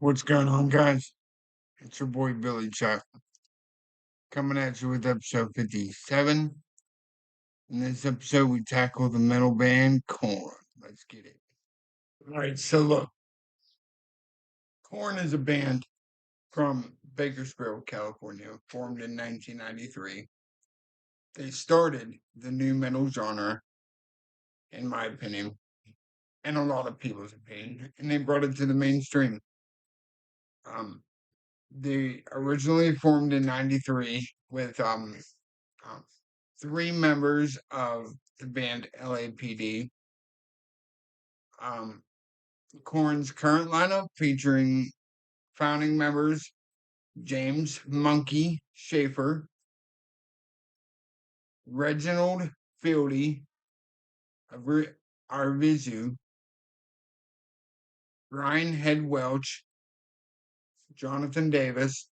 What's going on, guys? It's your boy Billy Chuck coming at you with episode 57. In this episode, we tackle the metal band Korn. Let's get it. All right, so look, Korn is a band from Bakersfield, California, formed in 1993. They started the new metal genre, in my opinion, and a lot of people's opinion, and they brought it to the mainstream. Um, they originally formed in '93 with um, three members of the band LAPD. Um, Korn's current lineup featuring founding members James Monkey Schaefer, Reginald Fieldy Arvizu, Ryan Head Welch, Jonathan Davis,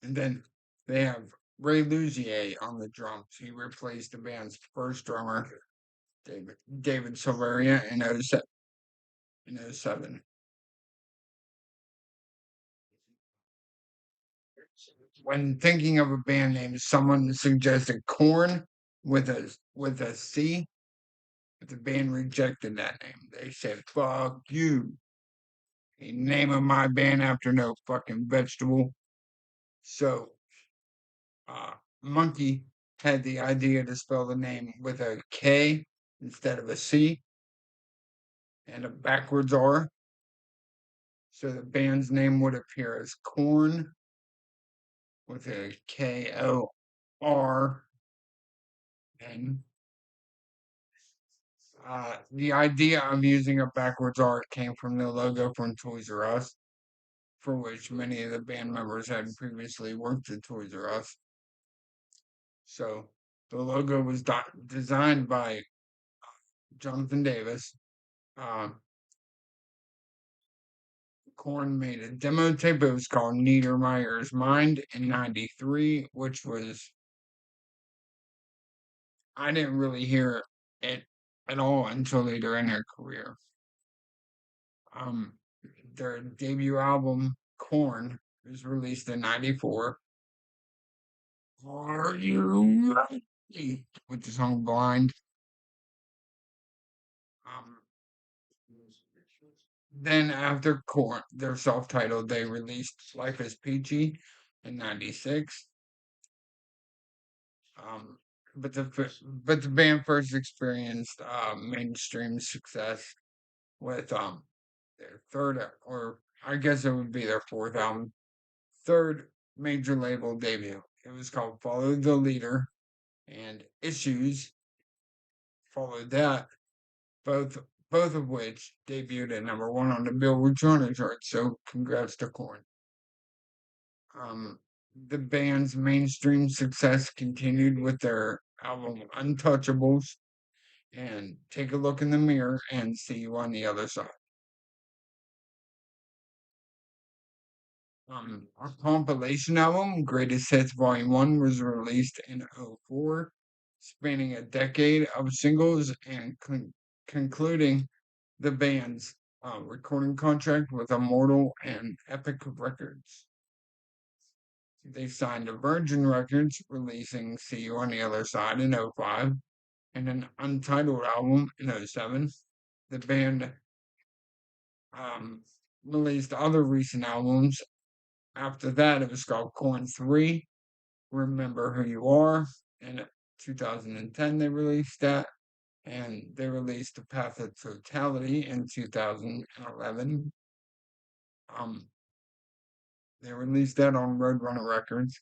and then they have Ray Luzier on the drums. He replaced the band's first drummer, David Silveria, in '07. When thinking of a band name, someone suggested Korn with a C, but the band rejected that name. They said, "Fuck you! Ain't naming my band after no fucking vegetable." So, Monkey had the idea to spell the name with a K instead of a C and a backwards R. So the band's name would appear as Korn with a K-O-R N. The idea of using a backwards art came from the logo from Toys R Us, for which many of the band members had previously worked at Toys R Us. So the logo was designed by Jonathan Davis. Korn made a demo tape. It was called Niedermeyer's Mind in '93, which was, I didn't really hear it at all until later in their career. Um, their debut album, Korn, was released in '94. Are you ready? With the song Blind. Um, then after Korn, their self-titled, they released Life is Peachy in '96. Um, but the band first experienced mainstream success with their third, or I guess it would be their fourth album, third major label debut. It was called Follow the Leader, and Issues followed that, both both of which debuted at #1 on the Billboard 200 chart. So congrats to Korn. Um, the band's mainstream success continued with their album Untouchables and Take a Look in the Mirror and See You on the Other Side. Our compilation album, Greatest Hits Volume 1, was released in '04, spanning a decade of singles and concluding the band's recording contract with Immortal and Epic Records. They signed to Virgin Records, releasing See You on the Other Side in '05 and an untitled album in '07. The band um, released other recent albums. After that, it was called Korn 3, Remember Who You Are. In 2010, they released that. And they released The Path of Totality in 2011. Um, they released that on Roadrunner Records.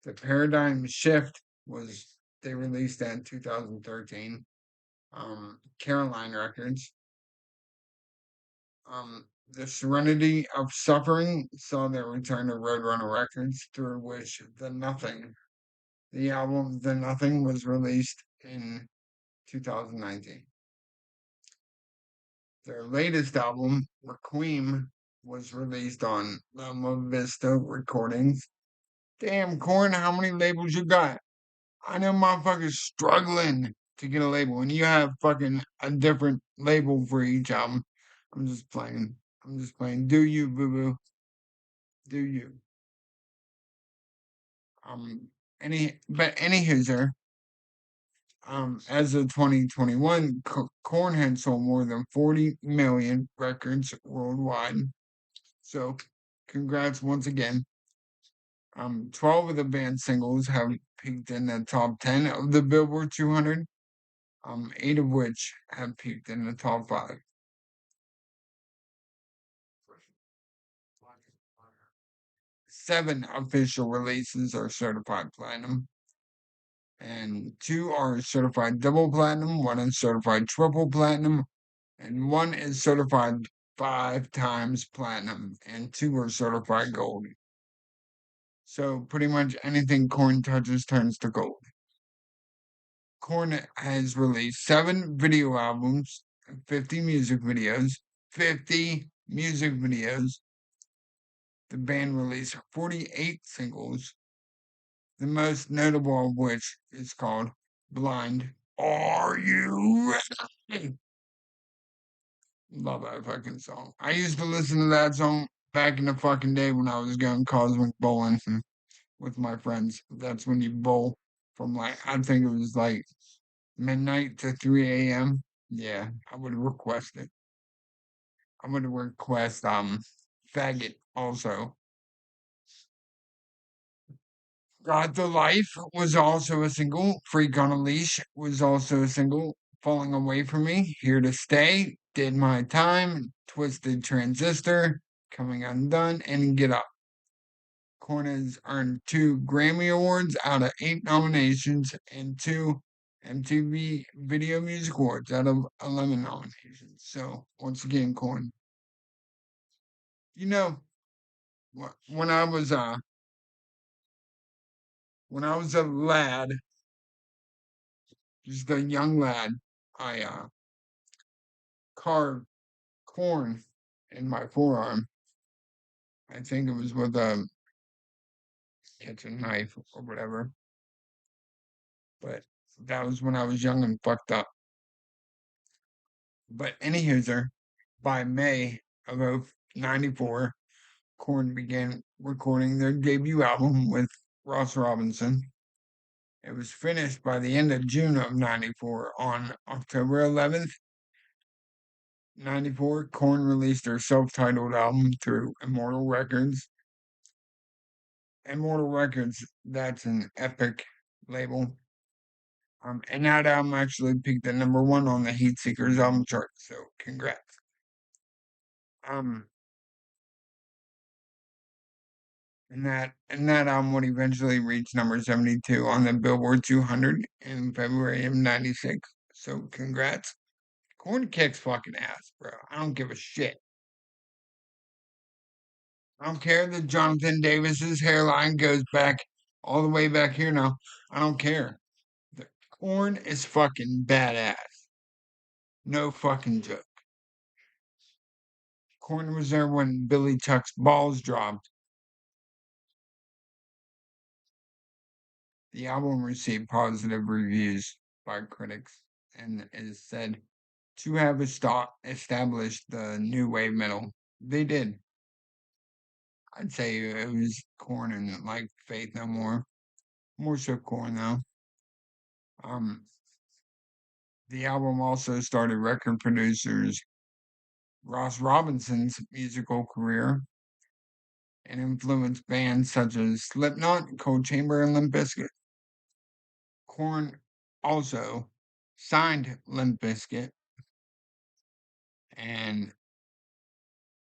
The Paradigm Shift was, they released that in 2013. Caroline Records. The Serenity of Suffering saw their return to Roadrunner Records, through which the album The Nothing, was released in 2019. Their latest album, Requiem, was released on Loma Vista Recordings. Damn, Korn, how many labels you got? I know motherfuckers struggling to get a label, and you have fucking a different label for each album. I'm just playing. I'm just playing. Do you, boo boo? Do you? Um, any hooser. As of 2021, Korn had sold more than 40 million records worldwide. So, congrats once again. 12 of the band's singles have peaked in the top 10 of the Billboard 200. 8 of which have peaked in the top 5. 7 official releases are certified platinum, and 2 are certified double platinum, 1 is certified triple platinum, and 1 is certified 5 times platinum, and 2 are certified gold. So pretty much anything Korn touches turns to gold. Korn has released 7 video albums, 50 music videos, 50 music videos. The band released 48 singles, the most notable of which is called Blind. Are You Ready? Love that fucking song. I used to listen to that song back in the fucking day when I was going cosmic bowling with my friends. That's when you bowl from like, I think it was like midnight to 3 a.m. Yeah, I would request it. I would request faggot also. Got the Life was also a single. Freak on a Leash was also a single. Falling Away from Me, Here to Stay, Did My Time, Twisted Transistor, Coming Undone, and Get Up. Korn has earned 2 Grammy Awards out of 8 nominations and 2 MTV Video Music Awards out of 11 nominations. So once again, Korn. You know, when I was a lad, just a young lad, I carved corn in my forearm. I think it was with a kitchen knife or whatever. But that was when I was young and fucked up. But anywho, by May of '94, Korn began recording their debut album with Ross Robinson. It was finished by the end of June of '94. On October 11th, '94, Korn released their self-titled album through Immortal Records. Immortal Records, that's an epic label. And that album actually peaked at #1 on the Heat Seekers album chart. So congrats. Um, and that album would eventually reach number 72 on the Billboard 200 in February of '96. So congrats. Korn kicks fucking ass, bro. I don't give a shit. I don't care that Jonathan Davis's hairline goes back all the way back here now. I don't care. The Korn is fucking badass. No fucking joke. Korn was there when Billy Chuck's balls dropped. The album received positive reviews by critics and is said to have established the new wave metal. They did. I'd say it was Korn and like Faith No More. More so Korn though. Um, the album also started record producers Ross Robinson's musical career and influenced bands such as Slipknot, Cold Chamber, and Limp Bizkit. Korn also signed Limp Bizkit, and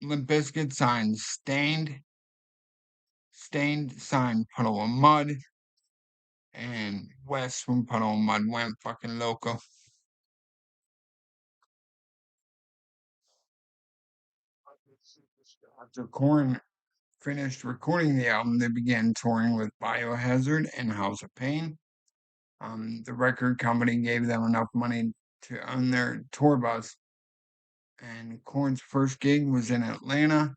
Limp Bizkit signed Stained. Stained signed Puddle of Mud, and West from Puddle of Mud went fucking loco. After Korn finished recording the album, they began touring with Biohazard and House of Pain. The record company gave them enough money to own their tour bus, and Korn's first gig was in Atlanta.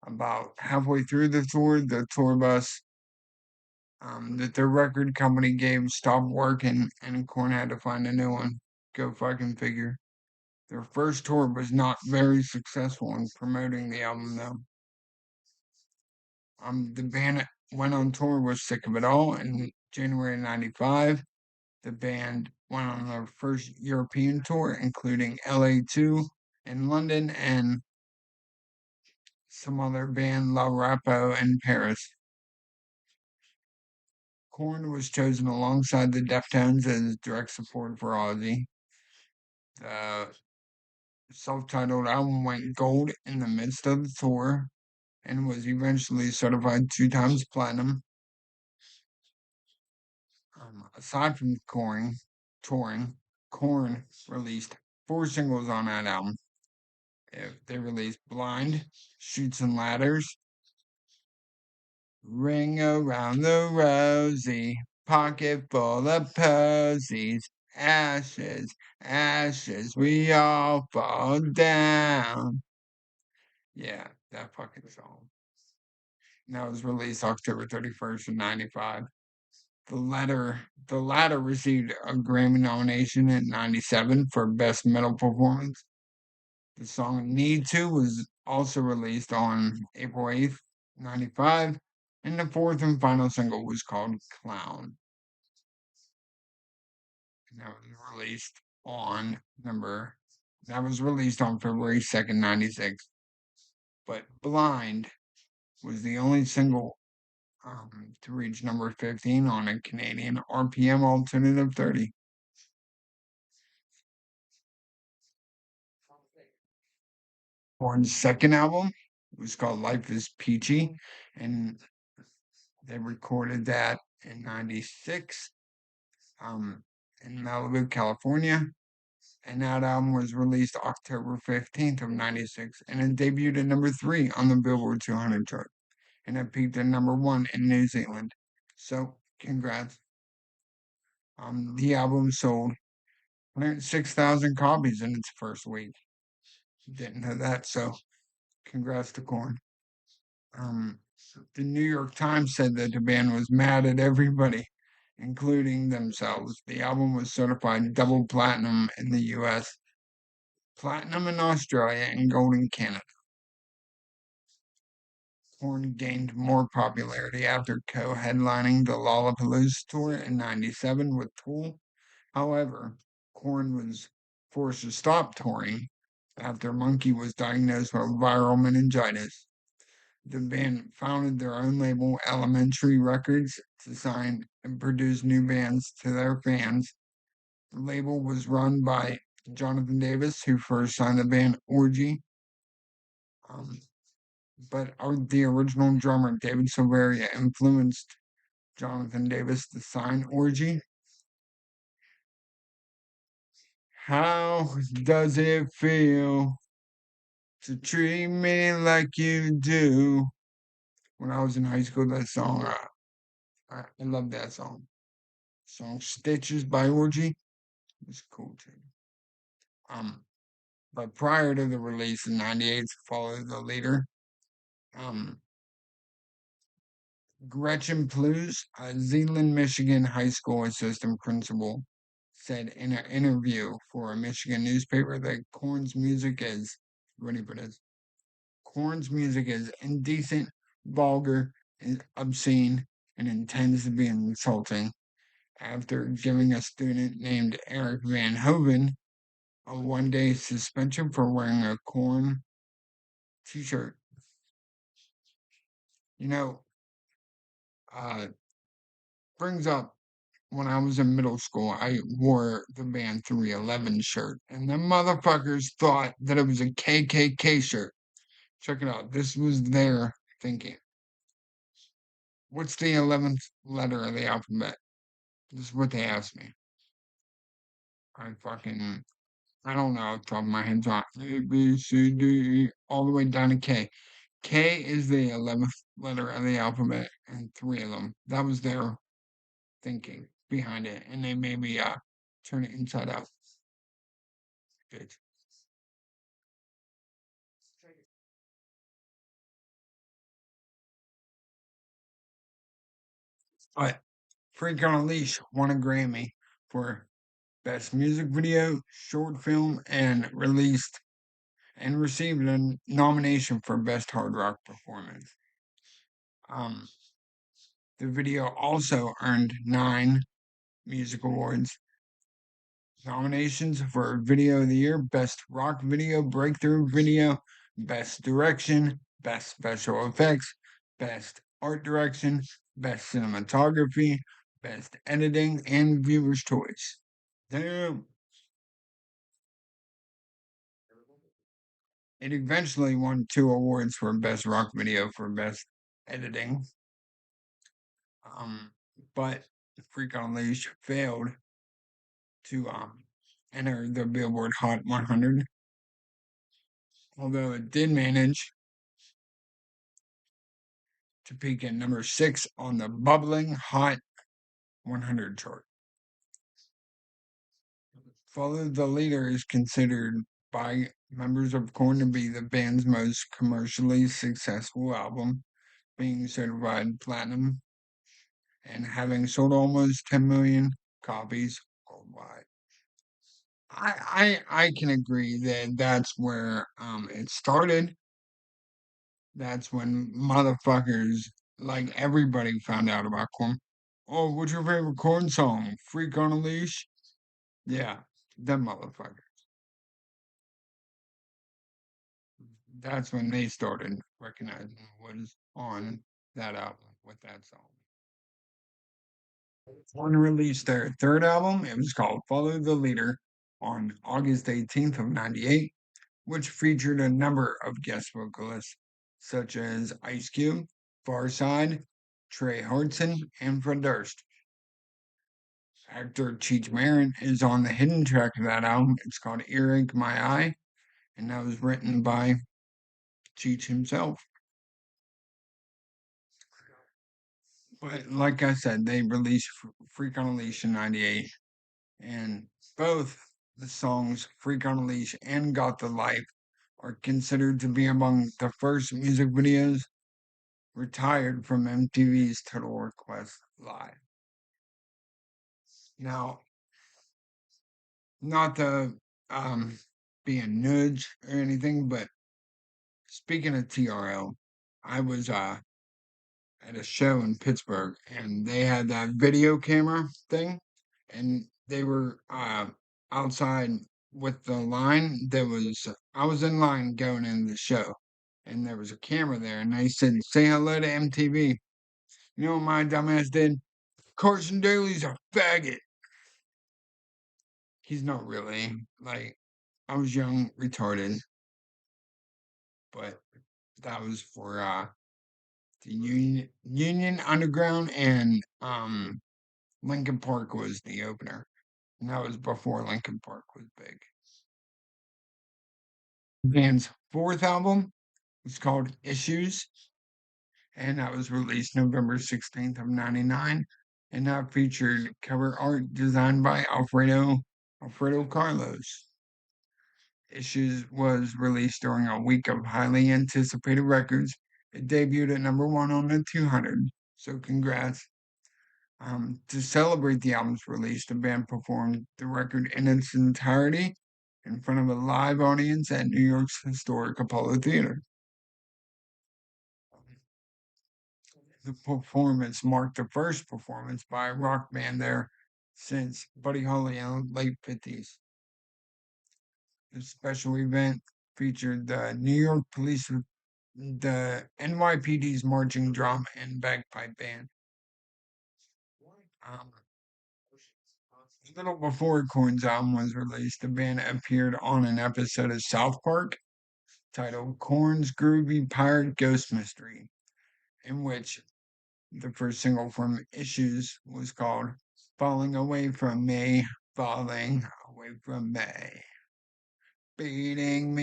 About halfway through the tour bus that their record company gave stopped working, and Korn had to find a new one. Go fucking figure. Their first tour was not very successful in promoting the album, though. The band went on tour with Sick of It All in January '95. The band went on their first European tour, including LA2 in London and some other band La Rapo in Paris. Korn was chosen alongside the Deftones as direct support for Ozzy. The self-titled album went gold in the midst of the tour and was eventually certified 2 times platinum. Aside from touring, Korn released 4 singles on that album. They released Blind, Shoots and Ladders, Ring Around the Rosie, Pocket Full of Posies, Ashes, Ashes, we all fall down. Yeah, that fucking song. And that was released October 31st of '95. The latter received a Grammy nomination in '97 for Best Metal Performance. The song Need To was also released on April 8th, '95, and the fourth and final single was called Clown. And that was released on February 2nd, '96. But Blind was the only single to reach number 15 on a Canadian RPM Alternative 30. Korn's second album was called Life is Peachy, and they recorded that in '96 in Malibu, California. And that album was released October 15th of '96, and it debuted at number 3 on the Billboard 200 chart, and it peaked at number 1 in New Zealand. So, congrats. The album sold 106,000 copies in its first week. Didn't know that, so congrats to Korn. Um, the New York Times said that the band was mad at everybody, including themselves. The album was certified double platinum in the US, platinum in Australia, and gold in Canada. Korn gained more popularity after co-headlining the Lollapalooza tour in '97 with Tool. However, Korn was forced to stop touring after Monkey was diagnosed with viral meningitis. The band founded their own label, Elementary Records, to sign and produce new bands to their fans. The label was run by Jonathan Davis, who first signed the band Orgy. But the original drummer, David Silveria, influenced Jonathan Davis to sign Orgy. How does it feel to treat me like you do? When I was in high school, that song, I love that song. Song Stitches by Orgy was cool too. Um, but prior to the release in '98 to follow the leader, um, Gretchen Plews, a Zeeland, Michigan high school assistant principal, said in an interview for a Michigan newspaper that Korn's music is, ready for this, Korn's music is indecent, vulgar, and obscene, and intends to be insulting. After giving a student named Eric Van Hoven a 1-day suspension for wearing a Korn t-shirt. You know, uh, brings up when I was in middle school, I wore the band 311 shirt, and the motherfuckers thought that it was a KKK shirt. Check it out. This was their thinking. What's the 11th letter of the alphabet? This is what they asked me. I don't know off the top of my head. A, B, C, D, E, all the way down to K. K is the 11th letter of the alphabet, and 3 of them. That was their thinking behind it, and they made me turn it inside out. Bitch. But Freak on a Leash won a Grammy for Best Music Video, Short Film, and received a nomination for Best Hard Rock Performance. Um, the video also earned 9 music awards. Nominations for Video of the Year, Best Rock Video, Breakthrough Video, Best Direction, Best Special Effects, Best Art Direction, Best Cinematography, Best Editing, and Viewer's Choice. Damn. It eventually won 2 awards for Best Rock Video for Best Editing. Um, but Freak on a Leash failed to enter the Billboard Hot 100, although it did manage to peak at number 6 on the bubbling Hot 100 chart. Follow the Leader is considered by members of Korn to be the band's most commercially successful album, being certified platinum and having sold almost 10 million copies worldwide. I can agree that that's where it started. That's when motherfuckers like everybody found out about Korn. Oh, what's your favorite Korn song? Freak on a Leash? Yeah, them motherfuckers. That's when they started recognizing what is on that album with that song. Korn released their third album. It was called Follow the Leader on August 18th of 98, which featured a number of guest vocalists such as Ice Cube, Farside, Trey Hardson, and Fred Durst. Actor Cheech Marin is on the hidden track of that album. It's called Earache My Eye, and that was written by Cheech himself. But like I said, they released Freak on a Leash in 98, and both the songs Freak on a Leash and Got the Life are considered to be among the first music videos retired from MTV's Total Request Live. Now, not to be a nudge or anything, but speaking of TRL, I was at a show in Pittsburgh and they had that video camera thing and they were outside with the line that was I was in line going into the show and there was a camera there and they said say hello to MTV. You know what my dumbass did? Carson Daly's a faggot. He's not really. Like I was young, retarded, but that was for the Union Underground and Lincoln Park was the opener. And that was before Lincoln Park was big. The band's fourth album was called Issues, and that was released November 16th of 99. And that featured cover art designed by Alfredo Carlos. Issues was released during a week of highly anticipated records. It debuted at number 1 on the 200. So congrats. To celebrate the album's release, the band performed the record in its entirety in front of a live audience at New York's historic Apollo Theater. The performance marked the first performance by a rock band there since Buddy Holly in the late 50s. The special event featured the New York Police, the NYPD's marching drum and bagpipe band. Um, a little before Korn's album was released, the band appeared on an episode of South Park titled Korn's Groovy Pirate Ghost Mystery, in which the first single from Issues was called Falling Away From Me, Falling Away From Me. Beating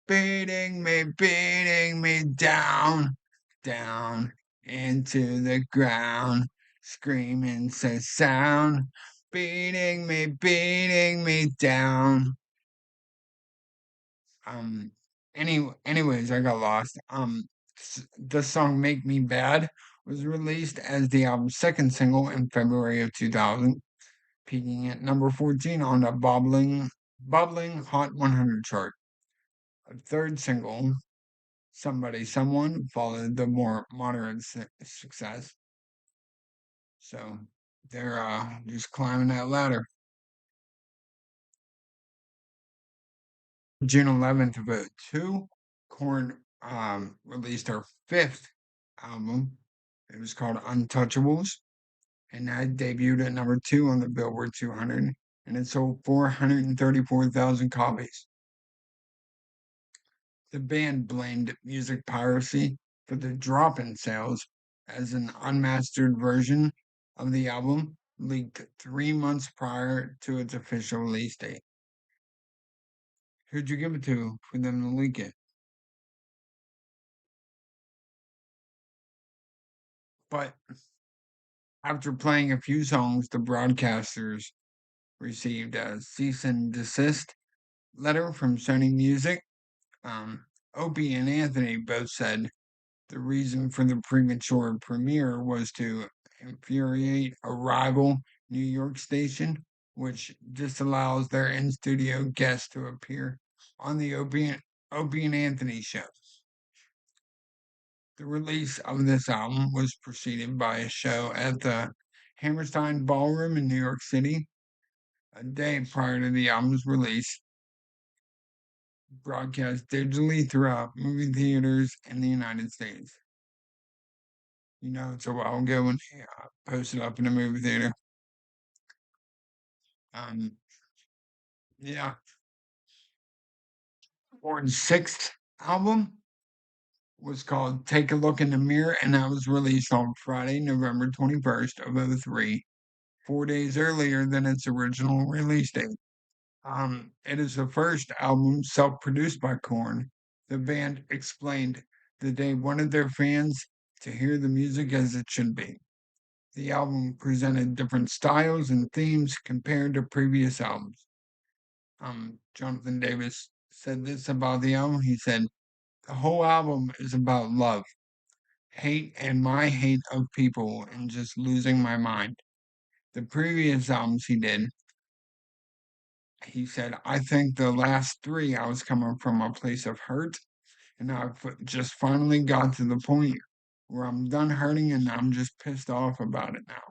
beating me down, down into the ground, screaming so sound, beating me down. Um, anyways, I got lost. The song "Make Me Bad" was released as the album's second single in February of 2000. peaking at number 14 on the bubbling Hot 100 chart. A third single, Somebody Someone, followed the more moderate success. So they're just climbing that ladder. June 11th of 2002, Korn released their fifth album. It was called Untouchables, and that debuted at number 2 on the Billboard 200, and it sold 434,000 copies. The band blamed music piracy for the drop in sales, as an unmastered version of the album leaked 3 months prior to its official release date. Who'd you give it to for them to leak it? But after playing a few songs, the broadcasters received a cease and desist letter from Sony Music. Opie and Anthony both said the reason for the premature premiere was to infuriate a rival New York station, which disallows their in studio guests to appear on the Opie and Anthony show. The release of this album was preceded by a show at the Hammerstein Ballroom in New York City a day prior to the album's release, broadcast digitally throughout movie theaters in the United States. You know, it's a while ago when they posted up in a movie theater. Um, yeah. Korn's sixth album was called Take a Look in the Mirror, and that was released on Friday, November 21st of 2003, 4 days earlier than its original release date. It is the first album self-produced by Korn. The band explained that they wanted their fans to hear the music as it should be. The album presented different styles and themes compared to previous albums. Jonathan Davis said this about the album. He said, "The whole album is about love, hate, and my hate of people and just losing my mind. The previous albums he said, I think the last three I was coming from a place of hurt, and I've just finally got to the point where I'm done hurting and I'm just pissed off about it now.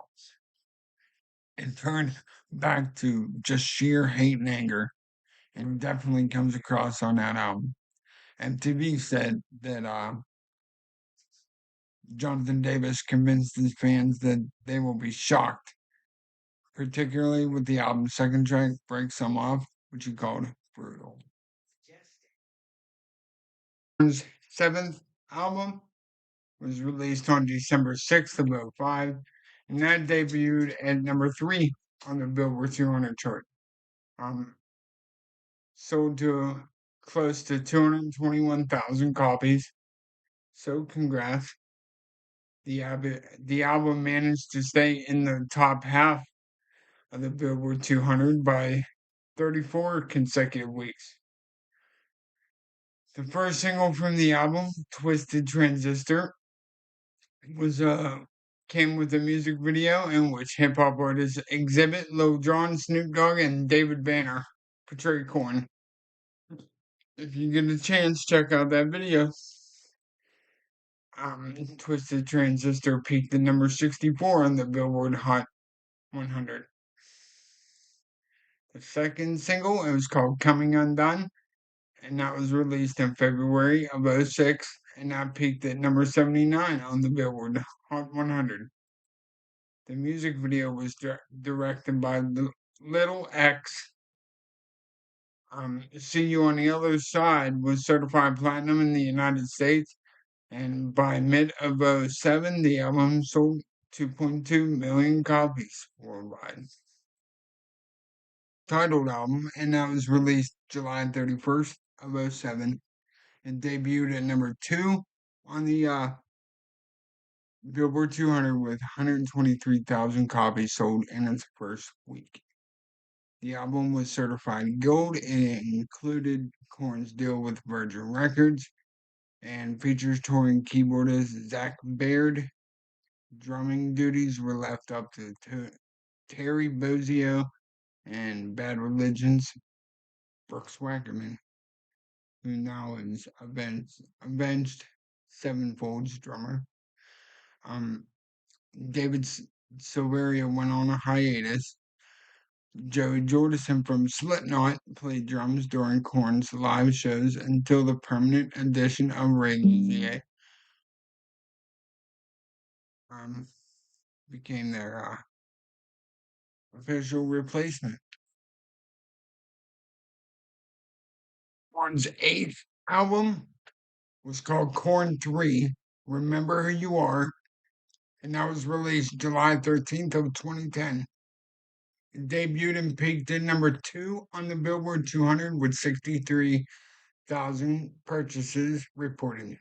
It turned back to just sheer hate and anger, and definitely comes across on that album." MTV said that Jonathan Davis convinced his fans that they will be shocked, particularly with the album's second track, Break Some Off, which he called brutal. His seventh album was released on December 6th of 2005, and that debuted at number 3 on the Billboard 200 chart. Sold to close to 221,000 copies. So congrats. The album managed to stay in the top half of the Billboard 200 by 34 consecutive weeks. The first single from the album, Twisted Transistor, was came with a music video in which hip hop artists Exhibit, Lil Jon, Snoop Dogg, and David Banner portray Korn. If you get a chance, check out that video. Twisted Transistor peaked at number 64 on the Billboard Hot 100. The second single, it was called Coming Undone, and that was released in February of 2006, and that peaked at number 79 on the Billboard Hot 100. The music video was directed by Little X. See You on the Other Side was certified platinum in the United States, and by mid of 2007, the album sold 2.2 million copies worldwide. Titled album, and that was released July 31st of 2007. It debuted at number 2 on the Billboard 200 with 123,000 copies sold in its first week. The album was certified gold and it included Korn's deal with Virgin Records and features touring keyboardist Zach Baird. Drumming duties were left up to Terry Bozzio and Bad Religion's Brooks Wackerman, who now is Avenged Sevenfold's drummer. Um, David Silveria went on a hiatus. Joey Jordison from Slipknot played drums during Korn's live shows until the permanent addition of Ray Luzier um, became their official replacement. Korn's eighth album was called Korn 3, Remember Who You Are, and that was released July 13th of 2010. It debuted and peaked at number 2 on the Billboard 200 with 63,000 purchases reported.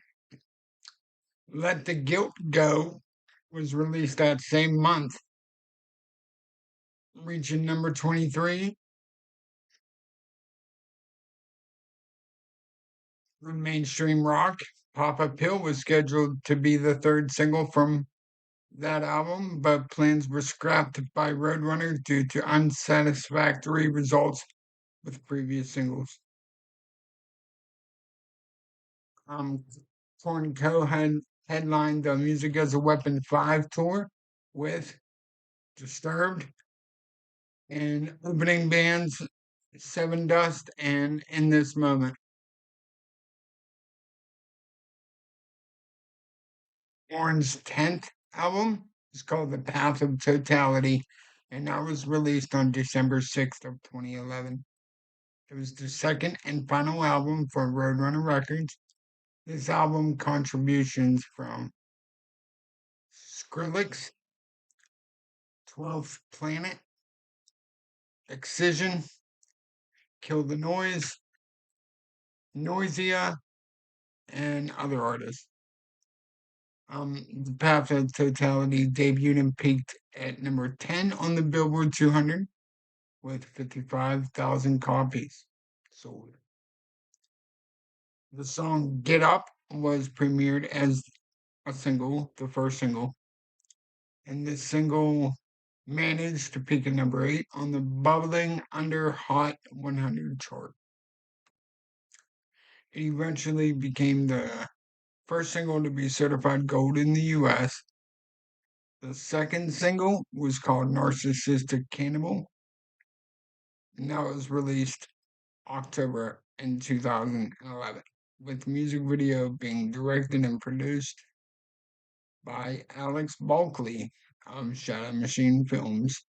Let the Guilt Go was released that same month, reaching number 23. On mainstream rock, Papa Pill was scheduled to be the third single from that album, but plans were scrapped by Roadrunner due to unsatisfactory results with previous singles. Um, Korn Co. had headlined the Music as a Weapon 5 tour with Disturbed and opening bands Seven Dust and In This Moment. Korn's 10th album is called The Path of Totality, and that was released on December 6th of 2011. It was the second and final album for Roadrunner Records. This album contributions from Skrillex, 12th Planet, Excision, Kill the Noise, Noisia, and other artists. The Path of Totality debuted and peaked at number 10 on the Billboard 200 with 55,000 copies sold. The song Get Up was premiered as a single, the first single, and this single managed to peak at number 8 on the Bubbling Under Hot 100 chart. It eventually became the first single to be certified gold in the US. The second single was called Narcissistic Cannibal, and that was released October in 2011, with music video being directed and produced by Alex Bulkley of Shadow Machine Films.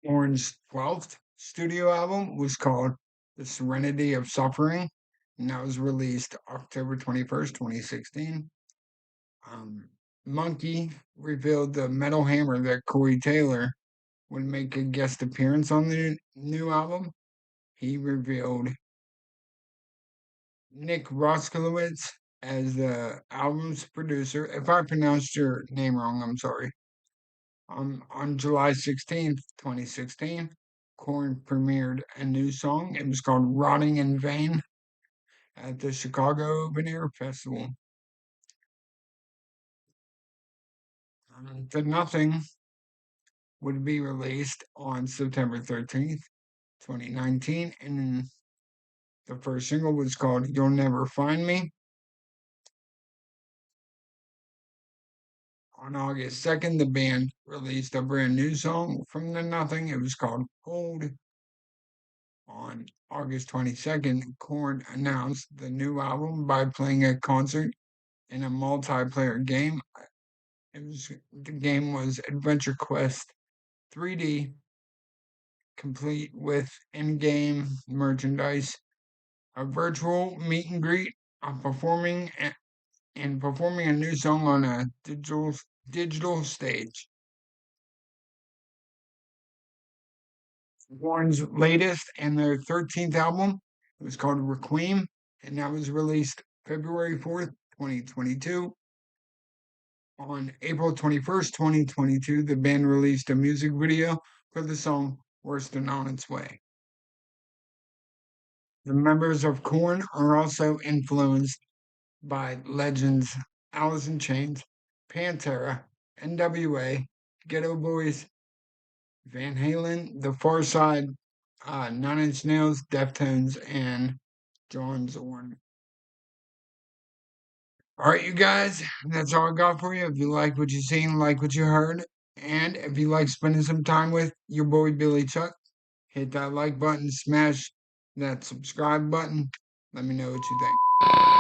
Korn's 12th studio album was called The Serenity of Suffering, and that was released October 21st, 2016. Monkey revealed the Metal Hammer that Corey Taylor would make a guest appearance on the new album. He revealed Nick Roskalowitz as the album's producer. If I pronounced your name wrong, I'm sorry. On July 16th, 2016, Korn premiered a new song. It was called Rotting in Vain at the Chicago Open Air Festival. The Nothing would be released on September 13th, 2019, and the first single was called You'll Never Find Me. On August 2nd, the band released a brand new song from The Nothing. It was called Hold. On August 22nd, Korn announced the new album by playing a concert in a multiplayer game. The game was Adventure Quest 3D, complete with in-game merchandise, a virtual meet and greet, performing a new song on a digital stage. Korn's latest and their 13th album was called Requiem, and that was released February 4th, 2022. On April 21st, 2022, the band released a music video for the song Worse Than On Its Way. The members of Korn are also influenced by legends Alice in Chains, Pantera, NWA, Ghetto Boys, Van Halen, The Far Side, Nine Inch Nails, Deftones, and John Zorn. All right, you guys, that's all I got for you. If you like what you seen, like what you heard, and if you like spending some time with your boy Billy Chuck, hit that like button, smash that subscribe button. Let me know what you think.